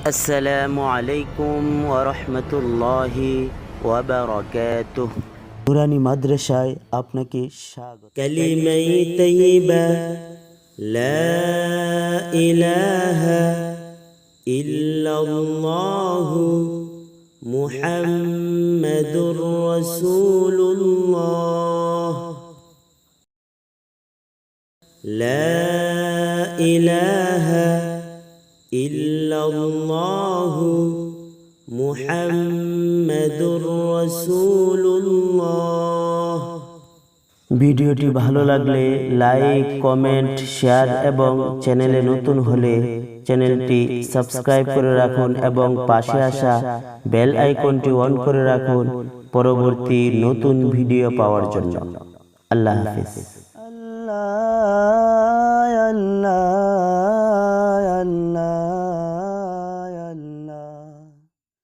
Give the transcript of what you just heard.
আসসালামু আলাইকুম ওয়া রাহমাতুল্লাহি ওয়া বারাকাতুহু। নুরানি মাদ্রাসায় আপনাকে স্বাগত। কালিমাই তাইয়্যিবা লা ইলাহা ইল্লাল্লাহু মুহাম্মাদুর রাসূলুল্লাহ। লা ইলাহা ইল্লাল্লাহু মুহাম্মাদুর রাসূলুল্লাহ। ভিডিওটি ভালো লাগলে লাইক, কমেন্ট, শেয়ার এবং চ্যানেলে নতুন হলে চ্যানেলটি সাবস্ক্রাইব করে রাখুন এবং পাশে আসা বেল আইকনটি অন করে রাখুন পরবর্তী নতুন ভিডিও পাওয়ার জন্য। আল্লাহ হাফেজ।